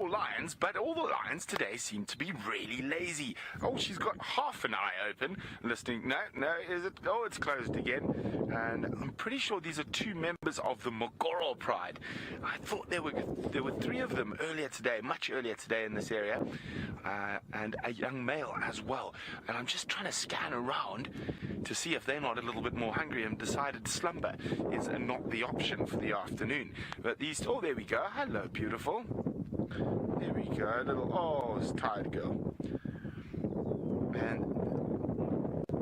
lions, but all the lions today seem to be really lazy. Oh, she's got half an eye open, listening. No, is it? Oh, it's closed again. And I'm pretty sure these are two members of the Mogoro pride. I thought there were three of them much earlier today in this area, and a young male as well. And I'm just trying to scan around to see if they're not a little bit more hungry and decided slumber is not the option for the afternoon. But these, oh, there we go. Hello, beautiful. There we go, it's tired girl. And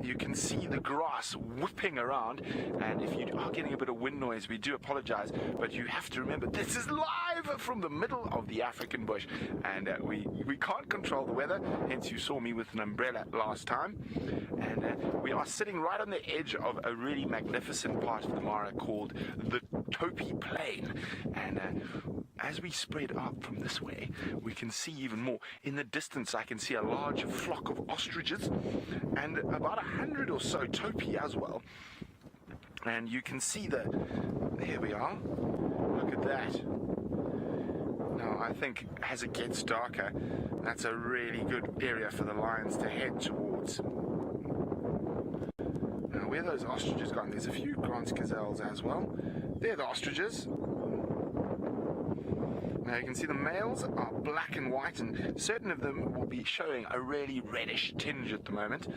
you can see the grass whipping around, and if you are getting a bit of wind noise, we do apologize, but you have to remember this is live from the middle of the African bush, and we can't control the weather, hence you saw me with an umbrella last time. And we are sitting right on the edge of a really magnificent part of the Mara called the Topi Plain, and as we spread up from this way, we can see even more. In the distance, I can see a large flock of ostriches and about 100 or so topi as well. And you can see there we are. Look at that. Now, I think as it gets darker, that's a really good area for the lions to head towards. Now, where those ostriches gone? There's a few Grant's gazelles as well. They're the ostriches. Now you can see the males are black and white, and certain of them will be showing a really reddish tinge at the moment,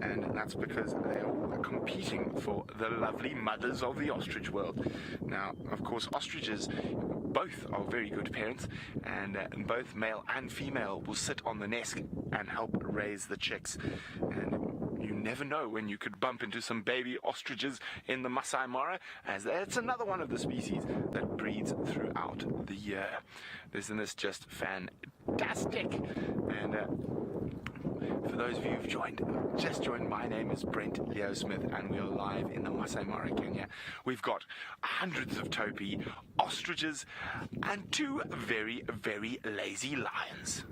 and that's because they're all competing for the lovely mothers of the ostrich world. Now, of course, ostriches both are very good parents, and both male and female will sit on the nest and help raise the chicks. And you never know when you could bump into some baby ostriches in the Masai Mara, as it's another one of the species that breeds throughout the year. Isn't this just fantastic? And for those of you who've just joined, my name is Brent Leo Smith, and we are live in the Masai Mara, Kenya. We've got hundreds of topi, ostriches, and two very, very lazy lions.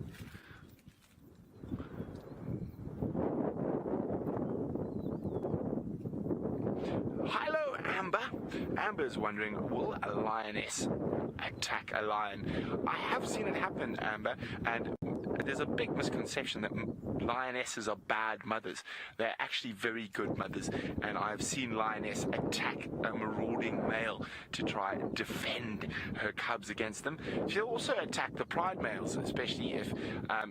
Hello, Amber. Amber's wondering, will a lioness attack a lion? I have seen it happen, Amber, and there's a big misconception that lionesses are bad mothers. They're actually very good mothers, and I've seen lioness attack a marauding male to try and defend her cubs against them. She'll also attack the pride males, especially if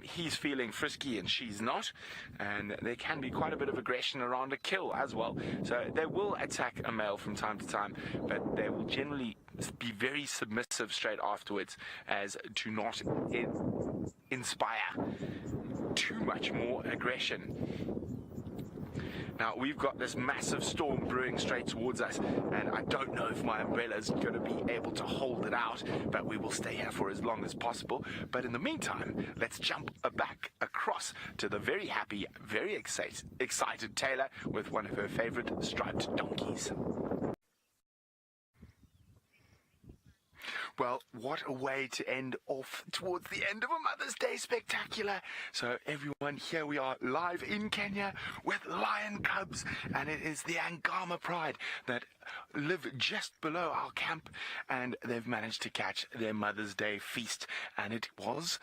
he's feeling frisky and she's not, and there can be quite a bit of aggression around a kill as well. So they will attack a male from time to time, but they will generally be very submissive straight afterwards, as to not inspire too much more aggression. Now, we've got this massive storm brewing straight towards us, and I don't know if my umbrella is going to be able to hold it out, but we will stay here for as long as possible. But in the meantime, let's jump back across to the very happy, very excited Taylor with one of her favorite striped donkeys. Well, what a way to end off towards the end of a Mother's Day spectacular. So everyone, here we are live in Kenya with lion cubs, and it is the Angama Pride that live just below our camp, and they've managed to catch their Mother's Day feast, and it was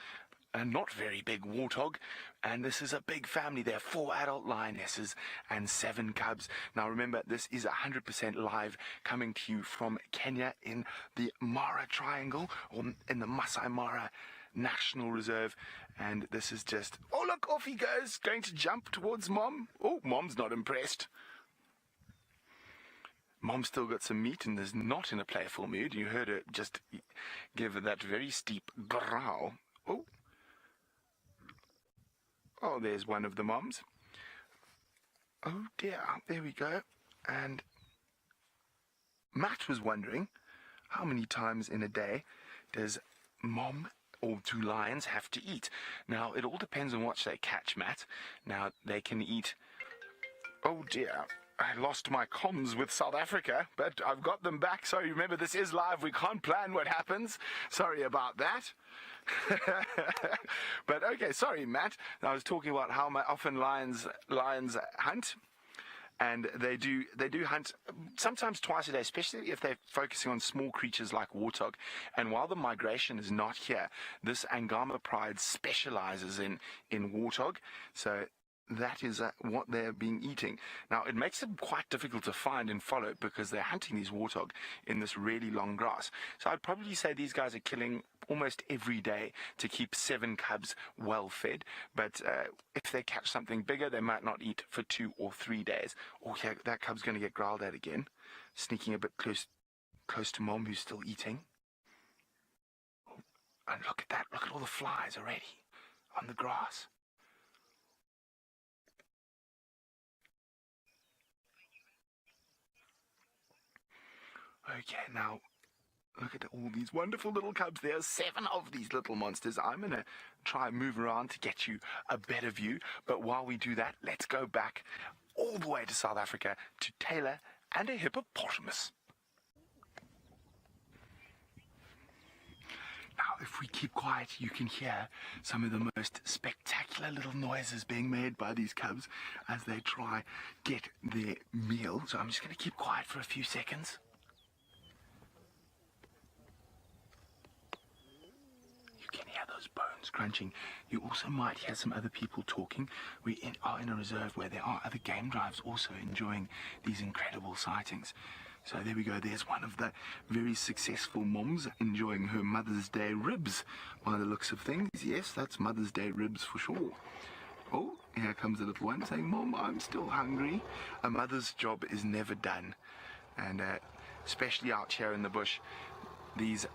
a not very big warthog, and this is a big family. There are 4 adult lionesses and 7 cubs. Now remember, this is 100% live, coming to you from Kenya in the Mara Triangle, or in the Masai Mara National Reserve, and this is just, oh look, off he goes, going to jump towards Mom. Oh, Mom's not impressed. Mom's still got some meat and is not in a playful mood. You heard her just give that very steep growl. Oh, there's one of the moms. Oh dear, there we go. And Matt was wondering, how many times in a day does Mom or 2 lions have to eat? Now, it all depends on what they catch, Matt. Now, they can eat... Oh dear, I lost my comms with South Africa, but I've got them back. Sorry, remember, this is live. We can't plan what happens. Sorry about that. But okay, sorry, Matt. I was talking about how often lions hunt, and they do hunt sometimes twice a day, especially if they're focusing on small creatures like warthog. And while the migration is not here, this Angama pride specializes in warthog, so that is what they're being eating. Now, it makes them quite difficult to find and follow because they're hunting these warthog in this really long grass. So I'd probably say these guys are killing almost every day to keep 7 cubs well fed. But if they catch something bigger, they might not eat for 2 or 3 days. Oh, yeah, that cub's going to get growled at again. Sneaking a bit close to Mom, who's still eating. Oh, and look at that. Look at all the flies already on the grass. Okay, now look at all these wonderful little cubs. There are 7 of these little monsters. I'm going to try and move around to get you a better view. But while we do that, let's go back all the way to South Africa to Taylor and a hippopotamus. Now, if we keep quiet, you can hear some of the most spectacular little noises being made by these cubs as they try get their meal. So I'm just going to keep quiet for a few seconds. Those bones crunching. You also might hear some other people talking. We are in a reserve where there are other game drives also enjoying these incredible sightings. So there we go. There's one of the very successful moms enjoying her Mother's Day ribs by the looks of things. Yes, that's Mother's Day ribs for sure. Oh, here comes the little one saying, Mom, I'm still hungry. A mother's job is never done. And especially out here in the bush, these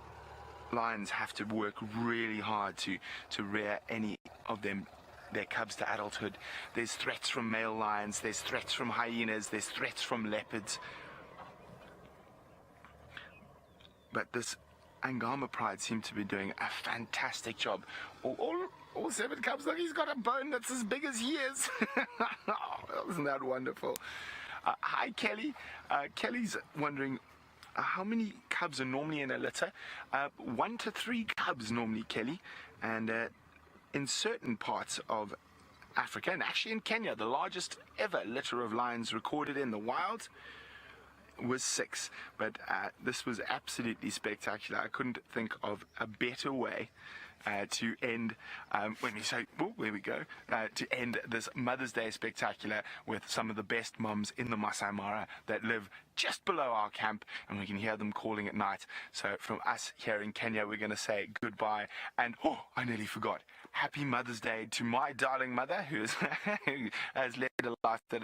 lions have to work really hard to rear any of their cubs to adulthood. There's threats from male lions, there's threats from hyenas, there's threats from leopards. But this Angama pride seemed to be doing a fantastic job. All 7 cubs, look, he's got a bone that's as big as he is. Oh, isn't that wonderful? Hi, Kelly. Kelly's wondering, how many cubs are normally in a litter? 1 to 3 cubs normally, Kelly. And in certain parts of Africa, and actually in Kenya, the largest ever litter of lions recorded in the wild was 6. But this was absolutely spectacular. I couldn't think of a better way to end, when we say, oh, there we go, to end this Mother's Day spectacular with some of the best mums in the Masai Mara that live just below our camp, and we can hear them calling at night. So from us here in Kenya, we're going to say goodbye, and oh, I nearly forgot. Happy Mother's Day to my darling mother, who has led a life that